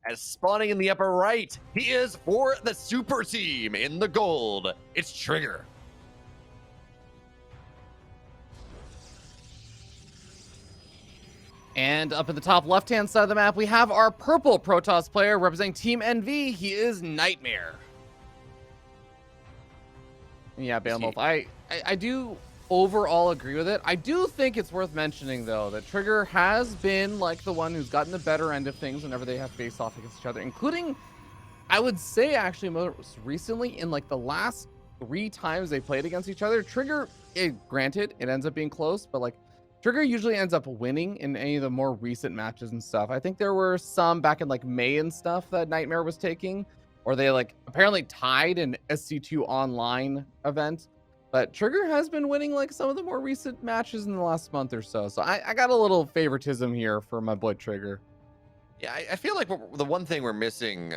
as spawning in the upper right, he is for the super team in the gold. It's Trigger. And up at the top left-hand side of the map, we have our purple Protoss player representing Team NV. He is NightMare. Yeah, Bandwolf, I do overall agree with it. I do think it's worth mentioning, though, that Trigger has been like the one who's gotten the better end of things whenever they have faced off against each other, including, I would say, actually, most recently in like the last 3 times they played against each other. Trigger, granted, it ends up being close, but like Trigger usually ends up winning in any of the more recent matches and stuff. I think there were some back in like May and stuff that NightMare was taking, or they like apparently tied an SC2 online event. But Trigger has been winning like some of the more recent matches in the last month or so. So I got a little favoritism here for my boy Trigger. Yeah, I feel like the one thing we're missing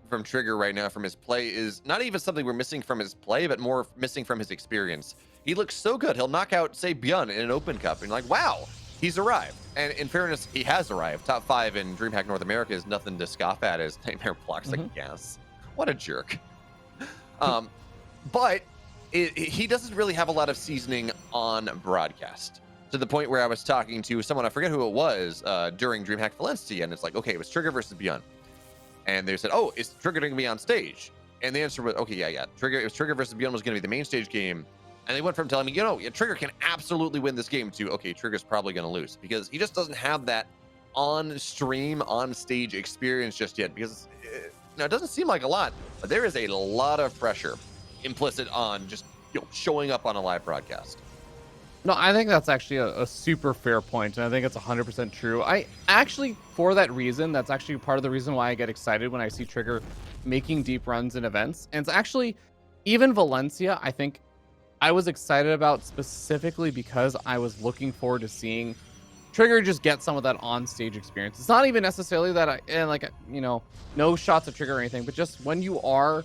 from Trigger right now from his play is not even something we're missing from his play, but more missing from his experience. He looks so good. He'll knock out, say, Bjorn in an open cup, and you're like, wow, he's arrived. And in fairness, he has arrived. Top 5 in DreamHack North America is nothing to scoff at as NightMare blocks like gas. What a jerk. But he doesn't really have a lot of seasoning on broadcast, to the point where I was talking to someone, I forget who it was, during DreamHack Valencia, and it's like, okay, it was Trigger versus Bjorn. And they said, oh, is Trigger going to be on stage? And the answer was, okay, yeah. It was Trigger versus Bjorn was going to be the main stage game. And they went from telling me, Trigger can absolutely win this game to, okay, Trigger's probably going to lose, because he just doesn't have that on-stream, on-stage experience just yet, because it doesn't seem like a lot, but there is a lot of pressure implicit on just showing up on a live broadcast. No, I think that's actually a super fair point, and I think it's 100% true. I actually, for that reason, that's actually part of the reason why I get excited when I see Trigger making deep runs in events. And it's actually, even Valencia, I think I was excited about specifically because I was looking forward to seeing Trigger just get some of that on-stage experience. It's not even necessarily that no shots at Trigger or anything, but just when you are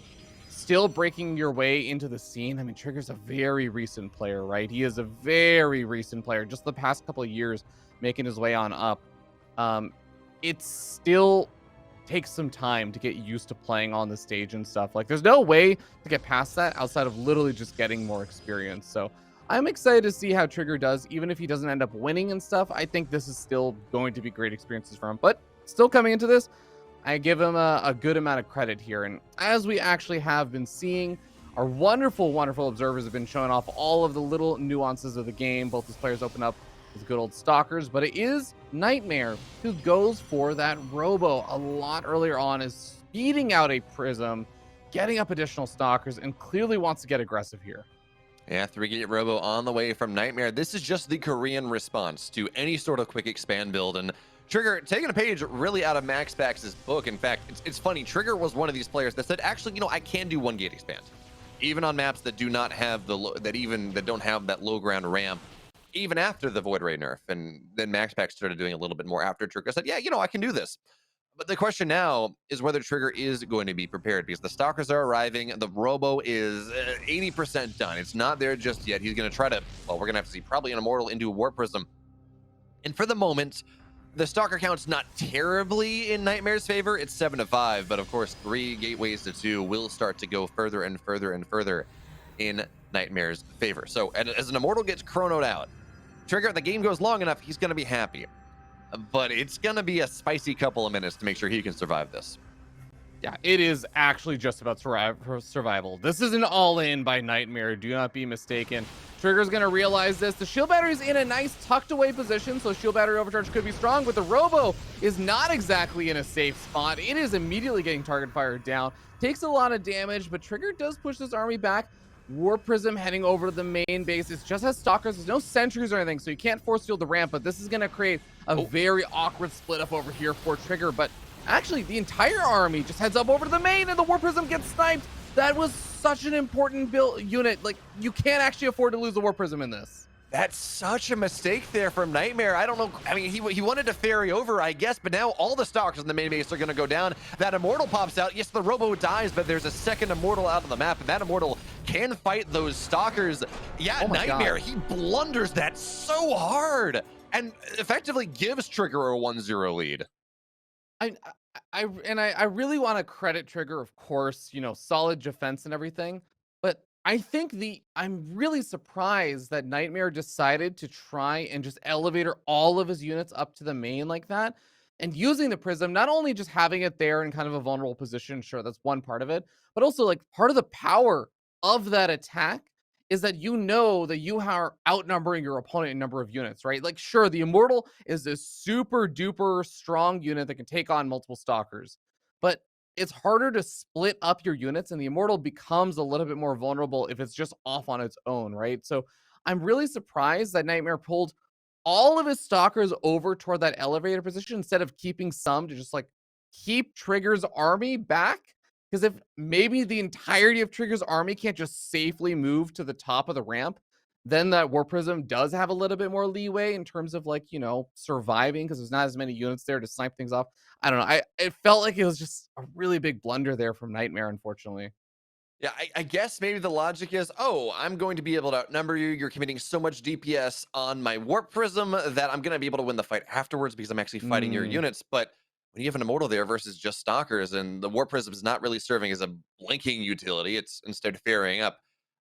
still breaking your way into the scene. I mean, Trigger's a very recent player, right? He is a very recent player, just the past couple of years making his way on up. It still takes some time to get used to playing on the stage and stuff. Like, there's no way to get past that outside of literally just getting more experience. So I'm excited to see how Trigger does, even if he doesn't end up winning and stuff. I think this is still going to be great experiences for him. But still coming into this, I give him a good amount of credit here. And as we actually have been seeing, our wonderful, wonderful observers have been showing off all of the little nuances of the game. Both these players open up as good old stalkers, but it is NightMare who goes for that robo a lot earlier on, is speeding out a prism, getting up additional stalkers, and clearly wants to get aggressive here. Yeah, 3-gate robo on the way from NightMare. This is just the Korean response to any sort of quick expand build, and Trigger taking a page really out of MaxPax's book. In fact, it's funny. Trigger was one of these players that said, actually, I can do 1-gate expand, even on maps that do not have that don't have that low ground ramp, even after the Void Ray nerf. And then MaxPax started doing a little bit more after Trigger said, yeah, I can do this. But the question now is whether Trigger is going to be prepared, because the stalkers are arriving. The robo is 80% done. It's not there just yet. He's going to try to, we're going to have to see probably an Immortal into a War Prism. And for the moment, the stalker count's not terribly in NightMare's favor. It's 7-5, but of course, 3 gateways to 2 will start to go further and further and further in NightMare's favor. So as an Immortal gets chronoed out, Trigger, if the game goes long enough, he's going to be happy. But it's going to be a spicy couple of minutes to make sure he can survive this. Yeah, it is actually just about survival. This is an all-in by NightMare. Do not be mistaken. Trigger's going to realize this. The shield battery's in a nice tucked away position, so shield battery overcharge could be strong, but the robo is not exactly in a safe spot. It is immediately getting target fired down. Takes a lot of damage, but Trigger does push this army back. War Prism heading over to the main base. It just has stalkers. There's no sentries or anything, so you can't force field the ramp, but this is going to create a very awkward split up over here for Trigger. But actually, the entire army just heads up over to the main, and the War Prism gets sniped. That was such an important build unit. Like, you can't actually afford to lose the War Prism in this. That's such a mistake there from NightMare. I don't know. I mean, he wanted to ferry over, I guess, but now all the stalkers in the main base are going to go down. That Immortal pops out. Yes, the Robo dies, but there's a second Immortal out on the map, and that Immortal can fight those stalkers. Yeah, NightMare, he blunders that so hard and effectively gives Trigger a 1-0 lead. I really want to credit Trigger, of course, solid defense and everything. But I think I'm really surprised that Nightmare decided to try and just elevator all of his units up to the main like that. And using the prism, not only just having it there in kind of a vulnerable position, sure, that's one part of it, but also like part of the power of that attack is that that you are outnumbering your opponent in number of units, right? Like, sure, the Immortal is this super duper strong unit that can take on multiple Stalkers, but it's harder to split up your units, and the Immortal becomes a little bit more vulnerable if it's just off on its own, right? So I'm really surprised that Nightmare pulled all of his Stalkers over toward that elevator position instead of keeping some to just like keep Trigger's army back, because if maybe the entirety of Trigger's army can't just safely move to the top of the ramp, then that War Prism does have a little bit more leeway in terms of like, surviving because there's not as many units there to snipe things off. I don't know. It felt like it was just a really big blunder there from Nightmare, unfortunately. Yeah, I guess maybe the logic is, oh, I'm going to be able to outnumber you. You're committing so much DPS on my Warp Prism that I'm going to be able to win the fight afterwards because I'm actually fighting your Mm, units. But when you have an Immortal there versus just Stalkers and the Warp Prism is not really serving as a blinking utility, it's instead ferrying up.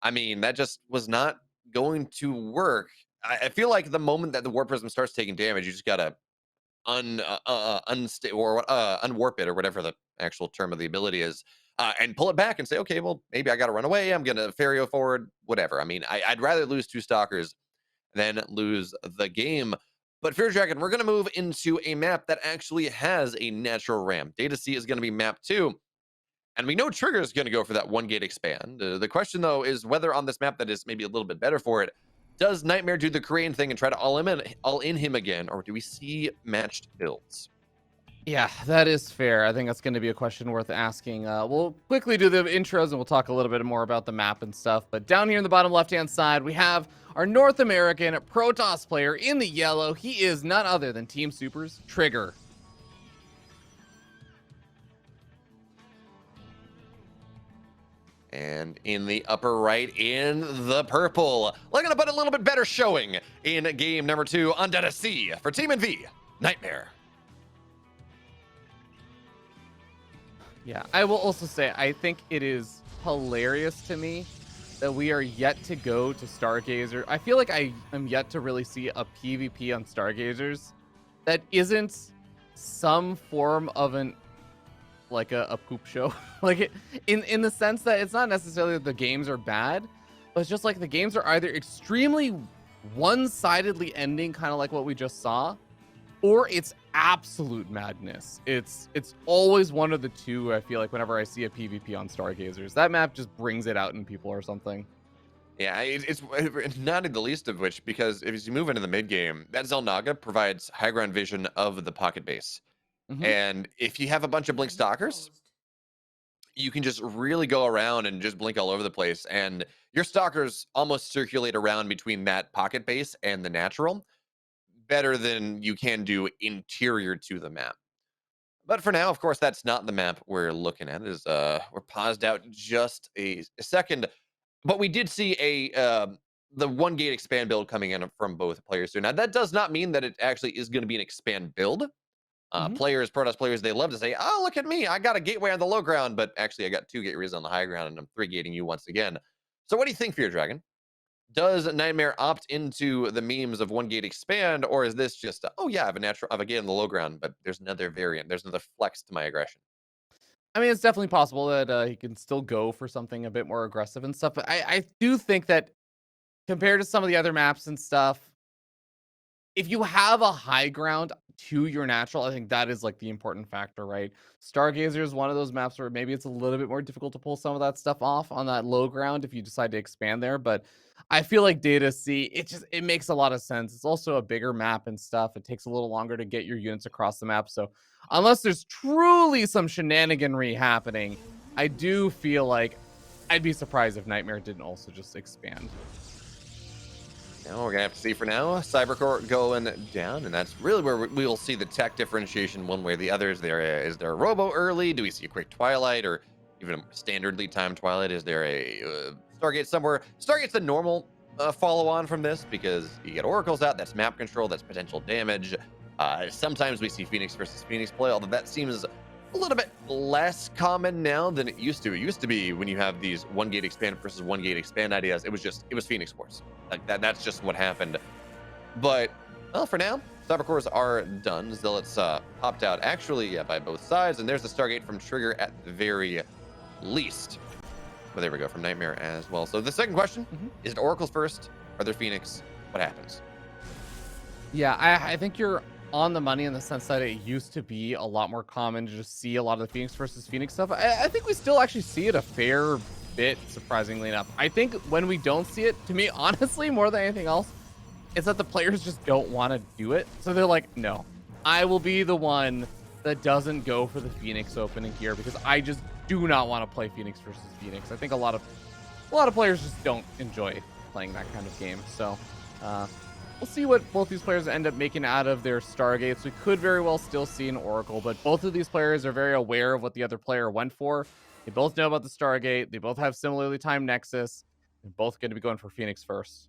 I mean, that just was not going to work. I feel like the moment that the Warp Prism starts taking damage, you just got to unwarp it or whatever the actual term of the ability is, and pull it back and say, okay, well, maybe I got to run away. I'm gonna Ferio forward, whatever. I mean, I'd rather lose 2 Stalkers than lose the game. But Fear Dragon, we're gonna move into a map that actually has a natural ramp. Data C is gonna be map 2. And we know Trigger is going to go for that 1 gate expand. The question, though, is whether on this map that is maybe a little bit better for it, does Nightmare do the Korean thing and try to all in him again, or do we see matched builds? yeah, that is fair. I think that's going to be a question worth asking. We'll quickly do the intros and we'll talk a little bit more about the map and stuff. But down here in the bottom left-hand side, we have our North American Protoss player in the yellow. He is none other than Team Super's Trigger. And in the upper right, in the purple, looking to put a little bit better showing in game number 2 on Data C for Team NV, Nightmare. Yeah, I will also say, I think it is hilarious to me that we are yet to go to Stargazer. I feel like I am yet to really see a PvP on Stargazers that isn't some form of like a poop show. Like in the sense that it's not necessarily that the games are bad, but it's just like the games are either extremely one-sidedly ending, kind of like what we just saw, or it's absolute madness. It's always one of the two. I feel like whenever I see a PvP on Stargazers, that map just brings it out in people or something. Yeah, it's not in the least of which, because if you move into the mid game, that Zelnaga provides high ground vision of the pocket base. Hmm. And if you have a bunch of blink stalkers, you can just really go around and just blink all over the place. And your stalkers almost circulate around between that pocket base and the natural better than you can do interior to the map. But for now, of course, that's not the map we're looking at. Is we're paused out just a second. But we did see the 1 gate expand build coming in from both players. So now that does not mean that it actually is going to be an expand build. Hmm. Protoss players, they love to say, "Oh, look at me! I got a gateway on the low ground, but actually, I got 2 gateways on the high ground, and I'm 3 gating you once again." So, what do you think, Fear Dragon? Does Nightmare opt into the memes of 1 gate expand, or is this just, oh yeah, I have a gate on the low ground, but there's another variant, there's another flex to my aggression? I mean, it's definitely possible that he can still go for something a bit more aggressive and stuff. But I do think that compared to some of the other maps and stuff, if you have a high ground to your natural, I think that is like the important factor, right? Stargazer is one of those maps where maybe it's a little bit more difficult to pull some of that stuff off on that low ground if you decide to expand there. But I feel like Data C, it makes a lot of sense. It's also a bigger map and stuff. It takes a little longer to get your units across the map. So unless there's truly some shenaniganry happening, I do feel like I'd be surprised if Nightmare didn't also just expand. Now we're gonna have to see for now. Cybercore going down, and that's really where we will see the tech differentiation one way or the other. Is there a Robo early? Do we see a quick Twilight, or even a standard lead time Twilight? Is there a Stargate somewhere? Stargate's the normal follow on from this because you get Oracles out. That's map control. That's potential damage. Sometimes we see Phoenix versus Phoenix play, although that seems a little bit less common now than it used to. It used to be when you have these one gate expand versus one gate expand ideas, it was Phoenix Force. Like that's just what happened. But well, for now, cyber cores are done. Zealots popped out actually, yeah, by both sides, and there's the Stargate from Trigger at the very least. But there we go, from NightMare as well. So the second question, is it Oracles first? Are there Phoenix? What happens? Yeah, I think you're on the money in the sense that it used to be a lot more common to just see a lot of the Phoenix versus Phoenix stuff. I think we still actually see it a fair bit, surprisingly enough. I think when we don't see it, to me, honestly, more than anything else, it's that the players just don't want to do it. So they're like, no, I will be the one that doesn't go for the Phoenix opening here because I just do not want to play Phoenix versus Phoenix. I think a lot of players just don't enjoy playing that kind of game. So we'll see what both these players end up making out of their Stargates. We could very well still see an Oracle, but both of these players are very aware of what the other player went for. They both know about the Stargate. They both have similarly timed Nexus. They're both going to be going for Phoenix first.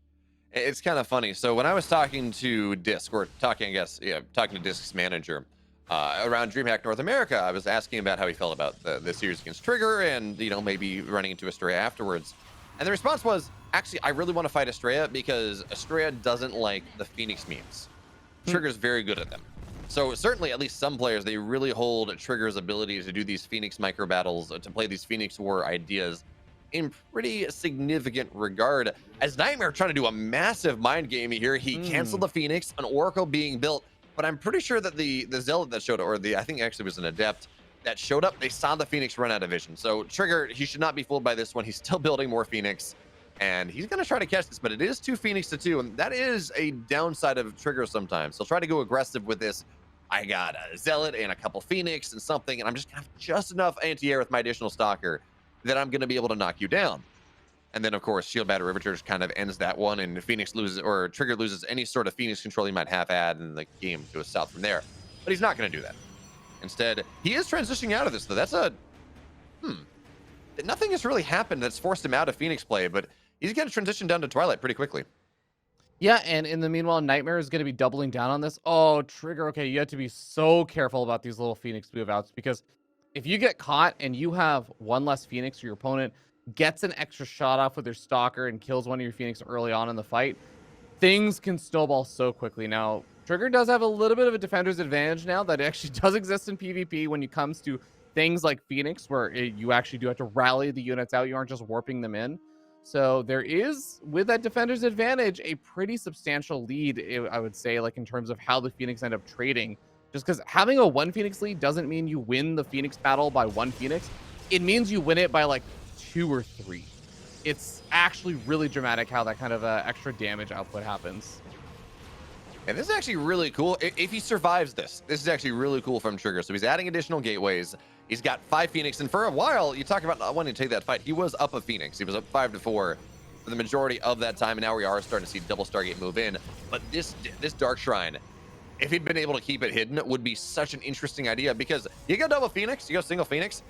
It's kind of funny. So when I was talking to Disc, or talking, I guess, yeah, talking to Disc's manager around DreamHack North America, I was asking about how he felt about the series against Trigger and, you know, maybe running into Estrella afterwards. And the response was, actually, I really want to fight Estrella because Estrella doesn't like the Phoenix memes. Trigger's very good at them. So certainly, at least some players, they really hold Trigger's ability to do these Phoenix micro battles, to play these Phoenix War ideas in pretty significant regard. As NightMare trying to do a massive mind game here, he canceled the Phoenix, an Oracle being built, but I'm pretty sure that the Zealot that showed up, or I think actually was an Adept that showed up, they saw the Phoenix run out of vision. So Trigger, he should not be fooled by this one. He's still building more Phoenix, and he's going to try to catch this, but it is 2 Phoenix to 2, and that is a downside of Trigger sometimes. He'll try to go aggressive with this. I got a Zealot and a couple Phoenix and something, and I'm just going to have just enough anti-air with my additional Stalker that I'm going to be able to knock you down. And then, of course, Shield Battery Riveter kind of ends that one, and Phoenix loses, or Trigger loses any sort of Phoenix control he might have had, and the game goes south from there. But he's not going to do that. Instead, he is transitioning out of this, though. That's a... Nothing has really happened that's forced him out of Phoenix play, but he's going to transition down to Twilight pretty quickly. Yeah, and in the meanwhile, NightMare is going to be doubling down on this. Oh, Trigger, okay, you have to be so careful about these little Phoenix move outs, because if you get caught and you have one less Phoenix, or your opponent gets an extra shot off with their Stalker and kills one of your Phoenix early on in the fight, things can snowball so quickly. Now, Trigger does have a little bit of a defender's advantage now that actually does exist in PvP when it comes to things like Phoenix, where you actually do have to rally the units out. You aren't just warping them in. So there is, with that defender's advantage, a pretty substantial lead, I would say, like in terms of how the Phoenix end up trading. Just because having a 1 Phoenix lead doesn't mean you win the Phoenix battle by 1 Phoenix. It means you win it by like 2 or 3. It's actually really dramatic how that kind of extra damage output happens. And this is actually really cool. If he survives this is actually really cool from Trigger. So he's adding additional gateways. He's got 5 Phoenix, and for a while, you talk about not wanting to take that fight. He was up a Phoenix. He was up 5-4 for the majority of that time, and now we are starting to see double Stargate move in. But this Dark Shrine, if he'd been able to keep it hidden, it would be such an interesting idea, because you go double Phoenix, you go single Phoenix,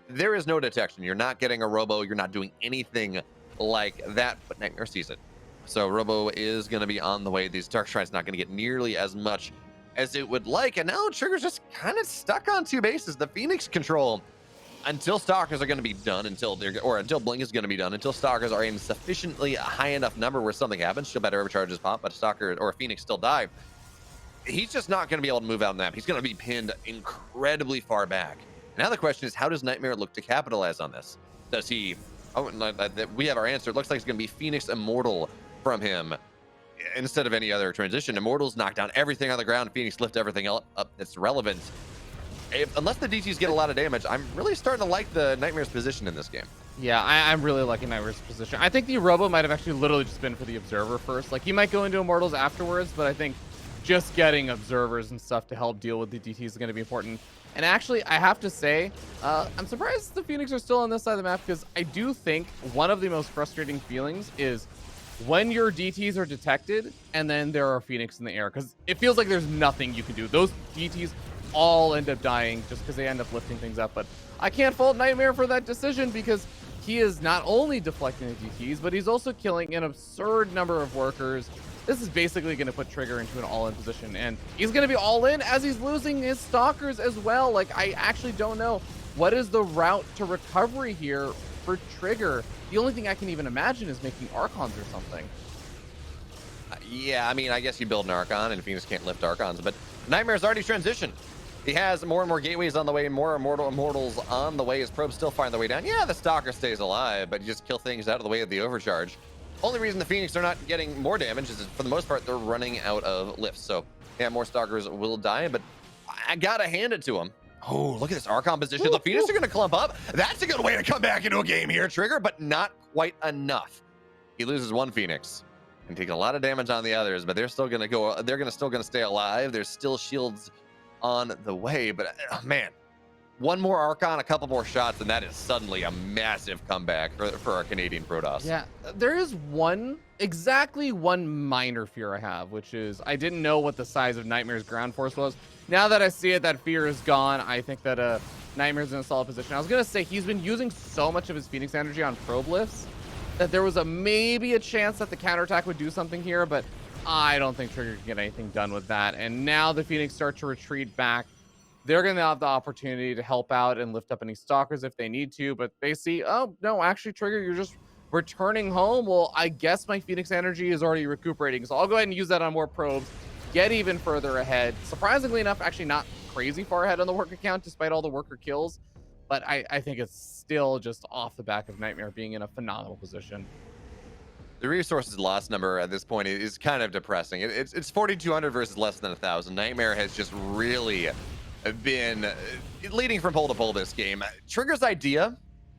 there is no detection. You're not getting a Robo. You're not doing anything like that, but NightMare sees it. So Robo is going to be on the way. These Dark Shrine's not going to get nearly as much as it would like, and now Trigger's just kind of stuck on 2 bases. The Phoenix control, until Stalkers are going to be done, until Blink is going to be done, until Stalkers are in sufficiently high enough number where something happens, Shield Battery Overcharges pop, but a Stalker or a Phoenix still die. He's just not going to be able to move out on the map. He's going to be pinned incredibly far back. Now the question is, how does NightMare look to capitalize on this? Does he... Oh, we have our answer. It looks like it's going to be Phoenix Immortal from him instead of any other transition. Immortals knock down everything on the ground. Phoenix lift everything up that's relevant. Unless the DTs get a lot of damage, I'm really starting to like the NightMare's position in this game. Yeah, I'm really liking NightMare's position. I think the Robo might have actually literally just been for the Observer first. Like, he might go into Immortals afterwards, but I think just getting Observers and stuff to help deal with the DTs is going to be important. And actually, I have to say, I'm surprised the Phoenix are still on this side of the map, because I do think one of the most frustrating feelings is when your DTs are detected and then there are Phoenix in the air, because it feels like there's nothing you can do. Those DTs all end up dying just because they end up lifting things up. But I can't fault NightMare for that decision, because he is not only deflecting the DTs, but he's also killing an absurd number of workers. this is basically going to put Trigger into an all-in position, and he's going to be all in as he's losing his stalkers as well. Like, I actually don't know what is the route to recovery here for Trigger. The only thing I can even imagine is making Archons or something. Yeah, I mean, I guess you build an Archon, and Phoenix can't lift Archons, but NightMare's already transitioned. He has more and more gateways on the way, and more immortals on the way. His probes still find the way down. Yeah, the Stalker stays alive, but you just kill things out of the way of the overcharge. Only reason the Phoenix are not getting more damage is, for the most part, they're running out of lifts. So, yeah, more Stalkers will die, but I gotta hand it to him. Oh, look at this Archon position. The Phoenix are gonna clump up. That's a good way to come back into a game here, Trigger, but not quite enough. He loses one Phoenix and taking a lot of damage on the others, but they're still gonna go. They're still gonna stay alive. There's still shields on the way, but man, one more Archon, a couple more shots, and that is suddenly a massive comeback for our Canadian Protoss. Yeah, there is exactly one minor fear I have, which is I didn't know what the size of NightMare's ground force was. Now that I see it, that fear is gone. I think that NightMare's in a solid position. I was gonna say he's been using so much of his Phoenix energy on probe lifts that there was maybe a chance that the counterattack would do something here, but I don't think Trigger can get anything done with that. And now the Phoenix start to retreat back. They're going to have the opportunity to help out and lift up any stalkers if they need to, but they see, oh, no, actually, Trigger, you're just returning home. Well, I guess my Phoenix energy is already recuperating, so I'll go ahead and use that on more probes, get even further ahead. Surprisingly enough, actually not crazy far ahead on the worker count, despite all the worker kills, but I think it's still just off the back of NightMare being in a phenomenal position. The resources loss number at this point is kind of depressing. It's 4,200 versus less than 1,000. NightMare has just really been leading from pole to pole this game. Trigger's idea,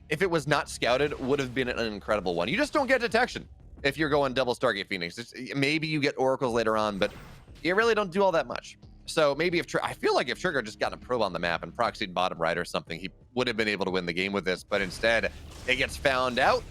if it was not scouted, would have been an incredible one. You just don't get detection if you're going double Stargate Phoenix. Maybe you get oracles later on, but you really don't do all that much. So maybe I feel like if Trigger just got a probe on the map and proxied bottom right or something, he would have been able to win the game with this. But instead, it gets found out,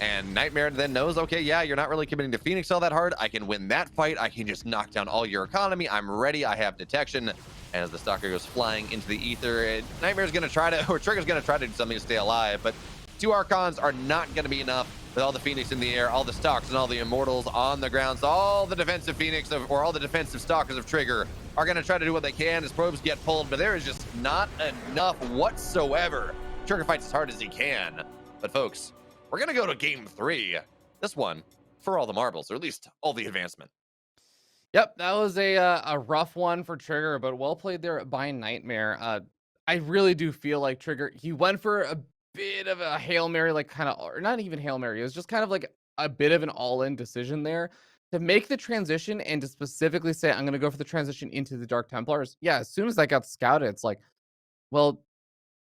and NightMare then knows, okay, yeah, you're not really committing to Phoenix all that hard. I can win that fight. I can just knock down all your economy. I'm ready. I have detection. And as the Stalker goes flying into the ether, NightMare's going to try to, or Trigger's going to try to do something to stay alive. But 2 Archons are not going to be enough with all the Phoenix in the air, all the Stalks and all the Immortals on the ground. So all the defensive Phoenix, or all the defensive Stalkers of Trigger are going to try to do what they can as probes get pulled. But there is just not enough whatsoever. Trigger fights as hard as he can. But folks, we're going to go to game 3. This one for all the marbles, or at least all the advancement. Yep, that was a rough one for Trigger, but well played there by NightMare. I really do feel like Trigger, he went for a bit of a Hail Mary, like kind of, or not even Hail Mary, it was just kind of like a bit of an all-in decision there to make the transition and to specifically say, I'm going to go for the transition into the Dark Templars. Yeah, as soon as that got scouted, it's like, well,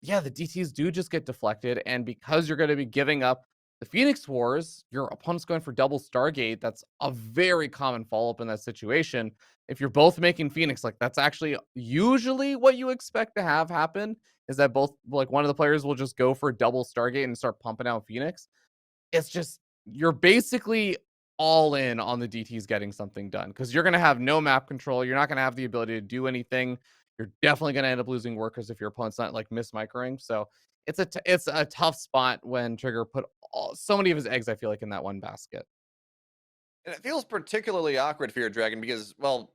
yeah, the DTs do just get deflected, and because you're going to be giving up the Phoenix Wars, your opponent's going for double Stargate. That's a very common follow-up in that situation. If you're both making Phoenix, like that's actually usually what you expect to have happen, is that both, like, one of the players will just go for double Stargate and start pumping out Phoenix. It's just, you're basically all in on the DTs getting something done, because you're going to have no map control. You're not going to have the ability to do anything. You're definitely going to end up losing workers if your opponent's not like mismicroing. So it's a tough spot when Trigger put so many of his eggs, I feel like, in that one basket. And it feels particularly awkward for your Dragon because, well,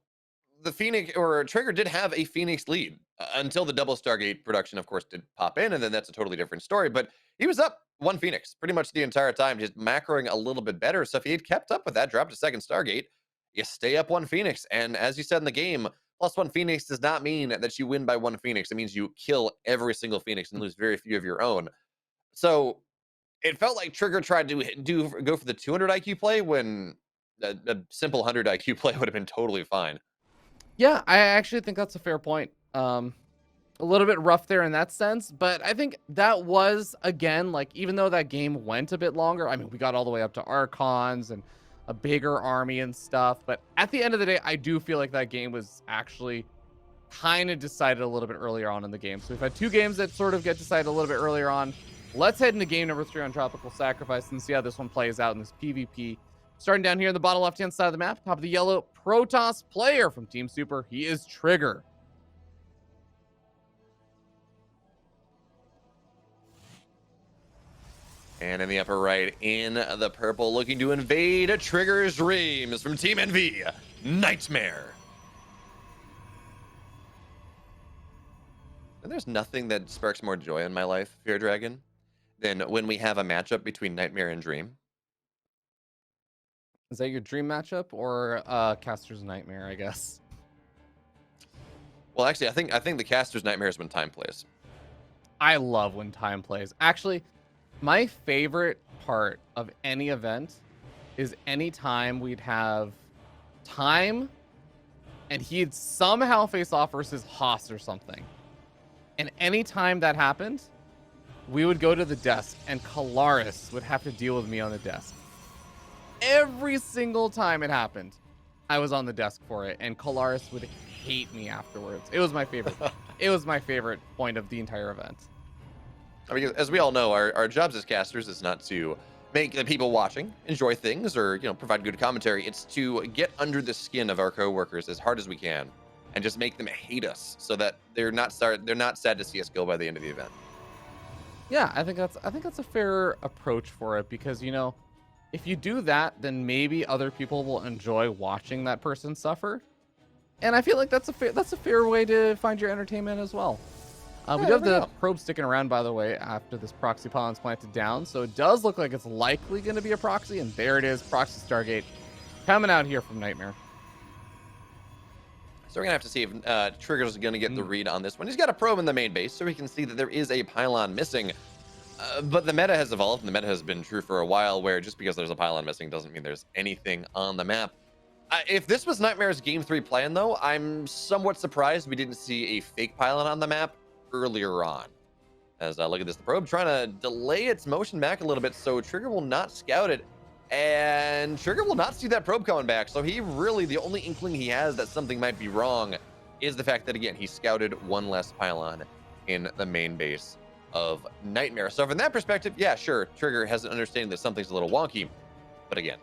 the Phoenix, or Trigger, did have a Phoenix lead until the double Stargate production, of course, did pop in, and then that's a totally different story. But he was up 1 Phoenix pretty much the entire time, just macroing a little bit better. So if he had kept up with that, dropped a second Stargate, you stay up 1 Phoenix. And as you said in the game, +1 Phoenix does not mean that you win by 1 Phoenix. It means you kill every single Phoenix and lose very few of your own. So it felt like Trigger tried to go for the 200 IQ play when a simple 100 IQ play would have been totally fine. Yeah, I actually think that's a fair point. A little bit rough there in that sense, but I think that was, again, like, even though that game went a bit longer, I mean, we got all the way up to Archons and a bigger army and stuff, but at the end of the day, I do feel like that game was actually kind of decided a little bit earlier on in the game. So we've had 2 games that sort of get decided a little bit earlier on. Let's head into game number 3 on Tropical Sacrifice and see how this one plays out in this PvP. Starting down here in the bottom left-hand side of the map, top of the yellow, Protoss player from Team Super. He is Trigger. And in the upper right, in the purple, looking to invade Trigger's dreams from Team Envy, NightMare. And there's nothing that sparks more joy in my life, Fear Dragon, than when we have a matchup between NightMare and Dream. Is that your dream matchup or Caster's Nightmare, I guess? Well, actually, I think the caster's nightmare is when time plays. I love when time plays. Actually, my favorite part of any event is any time we'd have time and he'd somehow face off versus Haas or something. And anytime that happened, we would go to the desk and Kalaris would have to deal with me on the desk. Every single time it happened, I was on the desk for it, and Kalaris would hate me afterwards. It was my favorite. It was my favorite point of the entire event. I mean, as we all know, our jobs as casters is not to make the people watching enjoy things or, you know, provide good commentary. It's to get under the skin of our coworkers as hard as we can and just make them hate us so that they're not sad to see us go by the end of the event. Yeah, I think that's a fair approach for it because, you know, if you do that, then maybe other people will enjoy watching that person suffer. And I feel like that's a fair way to find your entertainment as well. We do have the probe sticking around, by the way, after this proxy pylon's planted down. So it does look like it's likely going to be a proxy. And there it is, proxy Stargate coming out here from NightMare. So we're going to have to see if Trigger's going to get the read on this one. He's got a probe in the main base, so we can see that there is a pylon missing. But the meta has evolved, and the meta has been true for a while, where just because there's a pylon missing doesn't mean there's anything on the map. If this was NightMare's Game 3 plan, though, I'm somewhat surprised we didn't see a fake pylon on the map earlier on. As look at this, the probe trying to delay its motion back a little bit, so Trigger will not scout it, and Trigger will not see that probe coming back. So he really, the only inkling he has that something might be wrong is the fact that, again, he scouted one less pylon in the main base of NightMare. So from that perspective, yeah, sure, Trigger has an understanding that something's a little wonky, but again,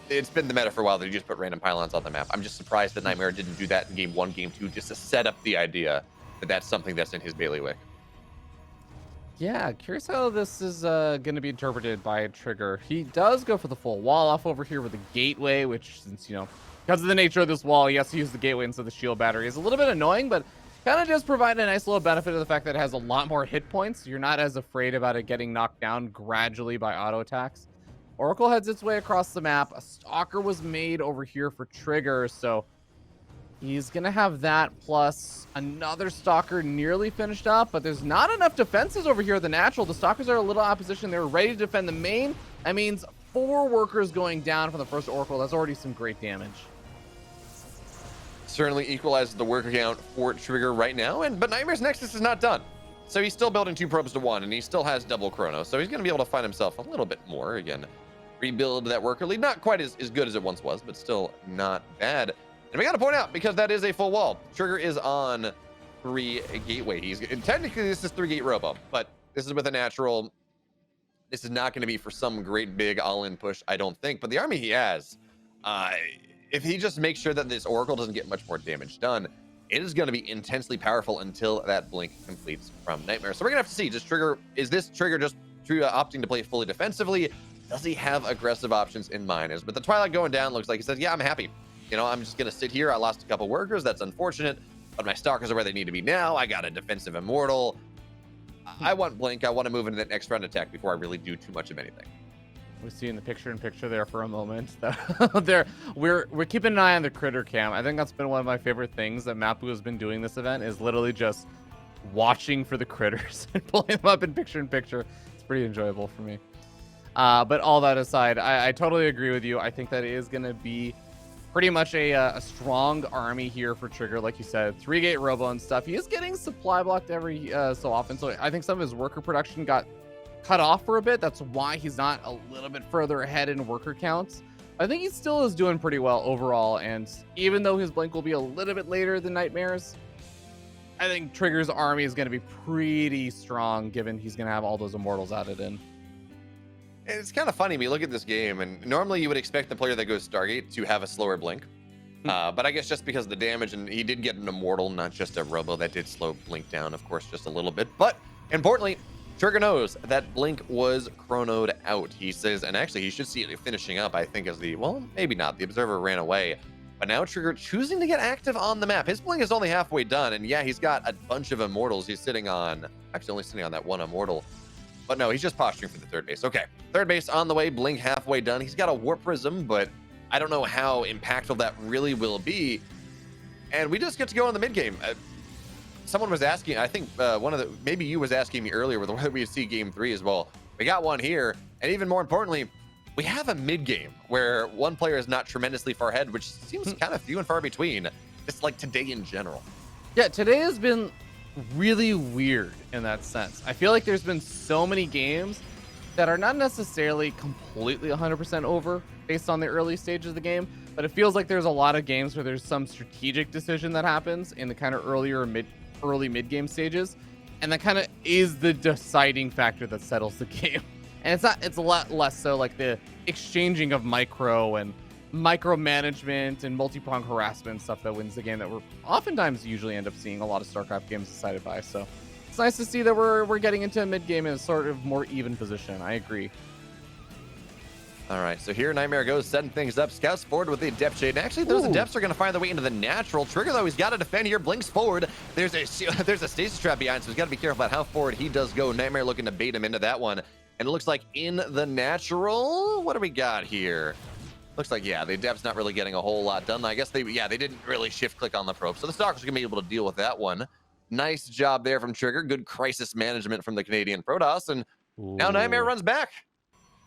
it's been the meta for a while that you just put random pylons on the map. I'm just surprised that NightMare didn't do that in game 1, game 2, just to set up the idea that that's something that's in his bailiwick. Yeah, curious how this is going to be interpreted by Trigger. He does go for the full wall off over here with the gateway, which, since, you know, because of the nature of this wall, he has to use the gateway instead of the shield battery. It's a little bit annoying, but kind of does provide a nice little benefit of the fact that it has a lot more hit points. You're not as afraid about it getting knocked down gradually by auto attacks. Oracle heads its way across the map. A stalker was made over here for Trigger, so he's going to have that plus another stalker nearly finished up, but there's not enough defenses over here at the natural. The stalkers are a little opposition. They're ready to defend the main. That means 4 workers going down from the first Oracle. That's already some great damage. Certainly equalizes the worker count for Trigger right now, but NightMare's Nexus is not done. So he's still building 2 probes to 1, and he still has double chrono. So he's going to be able to find himself a little bit more. Again, rebuild that worker lead. Not quite as good as it once was, but still not bad. And we got to point out, because that is a full wall, Trigger is on 3 gateway. Technically, this is 3 gate robo, but this is with a natural. This is not going to be for some great big all-in push, I don't think. But the army he has, if he just makes sure that this Oracle doesn't get much more damage done, it is going to be intensely powerful until that blink completes from NightMare. So we're going to have to see, is this Trigger just opting to play fully defensively? Does he have aggressive options in mind? With the Twilight going down, looks like he says, yeah, I'm happy. You know, I'm just going to sit here. I lost a couple workers. That's unfortunate, but my Stalkers are where they need to be now. I got a defensive Immortal. I want blink. I want to move into that next round attack before I really do too much of anything. We see in the picture-in-picture there for a moment. We're keeping an eye on the critter cam. I think that's been one of my favorite things that Mapu has been doing this event, is literally just watching for the critters and pulling them up in picture-in-picture. It's pretty enjoyable for me. But all that aside, I totally agree with you. I think that is going to be pretty much a strong army here for Trigger. Like you said, 3 gate robo and stuff. He is getting supply blocked every so often. So I think some of his worker production got cut off for a bit. That's why he's not a little bit further ahead in worker counts. I think he still is doing pretty well overall, and even though his blink will be a little bit later than NightMare's, I think Trigger's army is going to be pretty strong, given he's going to have all those Immortals added in. It's kind of funny, we look at this game, and normally you would expect the player that goes Stargate to have a slower blink. But I guess just because of the damage, and he did get an Immortal, not just a Robo, that did slow blink down, of course, just a little bit. But importantly, Trigger knows that Blink was chronoed out. He says, and actually he should see it finishing up, I think, as well, maybe not. The Observer ran away. But now Trigger choosing to get active on the map. His Blink is only halfway done, and yeah, he's got a bunch of Immortals. He's sitting on, actually only sitting on that one Immortal. But no, he's just posturing for the third base. Okay, third base on the way, Blink halfway done. He's got a Warp Prism, but I don't know how impactful that really will be. And we just get to go in the mid game. Someone was asking, I think maybe you was asking me earlier whether we see game 3 as well. We got one here, and even more importantly, we have a mid game where one player is not tremendously far ahead, which seems kind of few and far between, just like today in general. Yeah, today has been really weird in that sense. I feel like there's been so many games that are not necessarily completely 100% over based on the early stages of the game, but it feels like there's a lot of games where there's some strategic decision that happens in the kind of early mid-game stages, and that kind of is the deciding factor that settles the game. And it's a lot less so like the exchanging of micromanagement and multi-prong harassment stuff that wins the game that we're oftentimes usually end up seeing a lot of StarCraft games decided by. So it's nice to see that we're getting into a mid-game in a sort of more even position. I agree. All right, so here NightMare goes, setting things up. Scouts forward with the Depth Shade. And actually, those Adepts are going to find their way into the natural. Trigger, though, he's got to defend here. Blinks forward. There's a Stasis Trap behind, so he's got to be careful about how forward he does go. NightMare looking to bait him into that one. And it looks like in the natural, what do we got here? Looks like, yeah, the Adept's not really getting a whole lot done. I guess they didn't really shift-click on the probe. So the Stalkers are going to be able to deal with that one. Nice job there from Trigger. Good crisis management from the Canadian Protoss. And now NightMare runs back.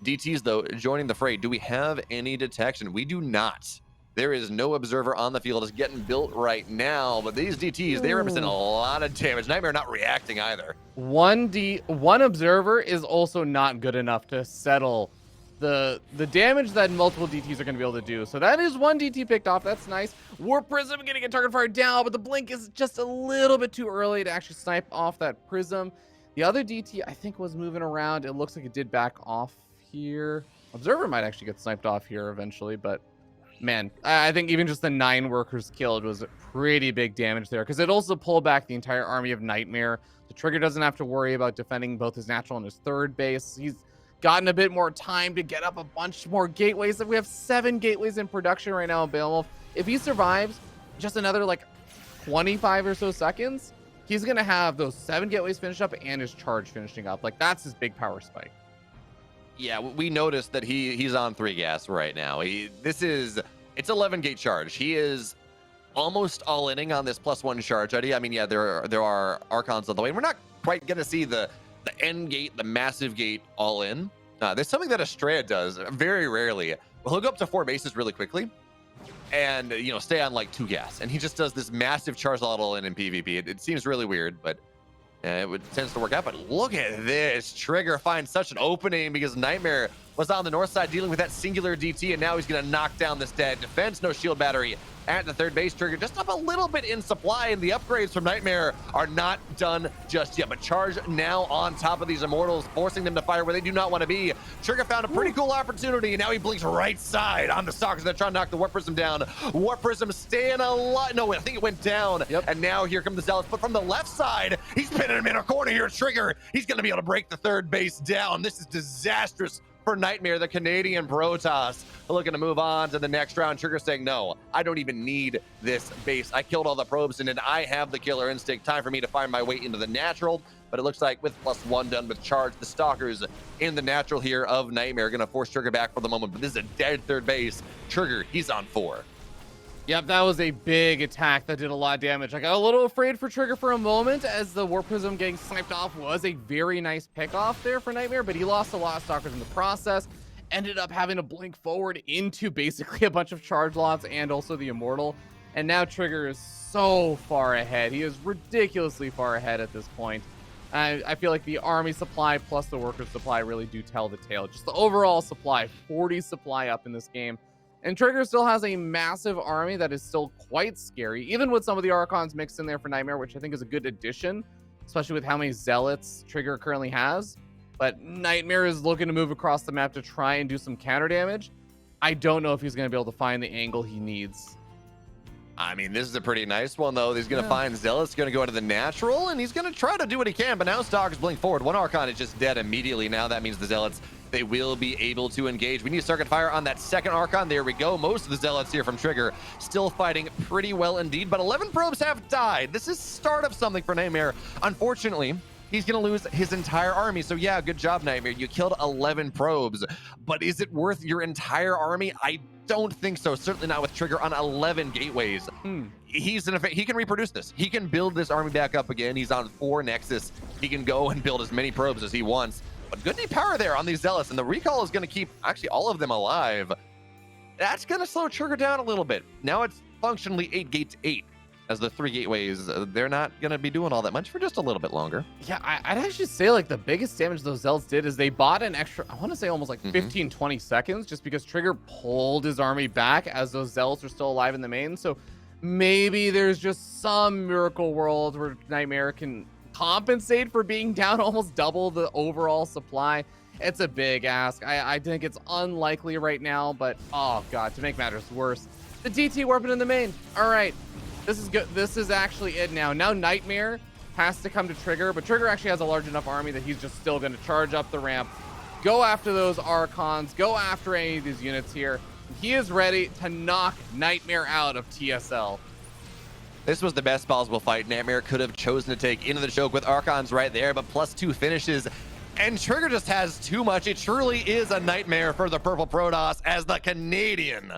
DTs, though, joining the fray. Do we have any detection? We do not. There is no Observer on the field. It's getting built right now, but these DTs, they represent a lot of damage. NightMare not reacting either. One Observer is also not good enough to settle the damage that multiple DTs are going to be able to do. So that is one DT picked off. That's nice. Warp Prism going to get target fire down, but the Blink is just a little bit too early to actually snipe off that Prism. The other DT, I think, was moving around. It looks like it did back off here. Observer might actually get sniped off here eventually, but man, I think even just the 9 workers killed was pretty big damage there, because it also pulled back the entire army of NightMare. The Trigger doesn't have to worry about defending both his natural and his third base. He's gotten a bit more time to get up a bunch more gateways. We have 7 gateways in production right now in Beowulf. If he survives just another like 25 or so seconds, he's gonna have those 7 gateways finished up and his charge finishing up. Like, that's his big power spike. Yeah, we noticed that he's on 3 gas right now. It's 11 gate charge. He is almost all inning on this +1 charge idea. I mean, yeah, there are Archons on the way. We're not quite gonna see the end gate, the massive gate all in. There's something that Estrella does very rarely. Well, he'll go up to 4 bases really quickly and stay on like 2 gas, and he just does this massive charge all in PvP. It seems really weird, but it tends to work out. But look at this. Trigger finds such an opening because NightMare was on the north side dealing with that singular DT, and now he's going to knock down this dead defense. No shield battery at the third base. Trigger just up a little bit in supply, and the upgrades from NightMare are not done just yet. But charge now on top of these Immortals, forcing them to fire where they do not want to be. Trigger found a pretty cool opportunity, and now he blinks right side on the Stalkers that try to knock the Warp Prism down. Warp Prism staying alive. No, I think it went down. Yep. And now here come the Zealots. But from the left side, he's pinning him in a corner here. Trigger, he's going to be able to break the third base down. This is disastrous for NightMare, the Canadian Protoss. Looking to move on to the next round. Trigger saying, no, I don't even need this base. I killed all the probes, and I have the killer instinct. Time for me to find my way into the natural. But it looks like with +1 done with charge, the Stalkers in the natural here of NightMare are going to force Trigger back for the moment. But this is a dead third base. Trigger, he's on 4. Yep, that was a big attack that did a lot of damage. I got a little afraid for Trigger for a moment, as the Warp Prism getting sniped off was a very nice pick off there for NightMare, but he lost a lot of Stalkers in the process. Ended up having to blink forward into basically a bunch of charge lots and also the Immortal. And now Trigger is so far ahead. He is ridiculously far ahead at this point. I feel like the army supply plus the worker supply really do tell the tale. Just the overall supply, 40 supply up in this game. And Trigger still has a massive army that is still quite scary, even with some of the Archons mixed in there for NightMare, which I think is a good addition, especially with how many Zealots Trigger currently has. But NightMare is looking to move across the map to try and do some counter damage. I don't know if he's going to be able to find the angle he needs. I mean, this is a pretty nice one, though. He's going to find Zealot's going to go into the natural, and he's going to try to do what he can, but now Stalkers blink forward. One Archon is just dead immediately. Now that means the Zealots, they will be able to engage. We need Circuit Fire on that second Archon. There we go. Most of the Zealots here from Trigger still fighting pretty well indeed, but 11 probes have died. This is start of something for NightMare. Unfortunately, he's going to lose his entire army. So yeah, good job, NightMare. You killed 11 probes, but is it worth your entire army? I don't think so. Certainly not with Trigger on 11 gateways. He can reproduce this. He can build this army back up again. He's on 4 Nexus. He can go and build as many probes as he wants. But good deep power there on these Zealots, and the recall is going to keep actually all of them alive. That's going to slow Trigger down a little bit. Now it's functionally 8 gates 8. As the 3 gateways, they're not going to be doing all that much for just a little bit longer. Yeah, I'd actually say like the biggest damage those Zealots did is they bought an extra, I want to say almost like 15, 20 seconds just because Trigger pulled his army back as those Zealots are still alive in the main. So maybe there's just some miracle world where NightMare can compensate for being down almost double the overall supply. It's a big ask. I think it's unlikely right now, but oh god, to make matters worse, the DT warping in the main. All right. This is good. This is actually it now. Now NightMare has to come to Trigger, but Trigger actually has a large enough army that he's just still going to charge up the ramp, go after those Archons, go after any of these units here. He is ready to knock NightMare out of TSL. This was the best possible fight NightMare could have chosen to take into the choke with Archons right there, but +2 finishes. And Trigger just has too much. It truly is a nightmare for the Purple Protoss as the Canadian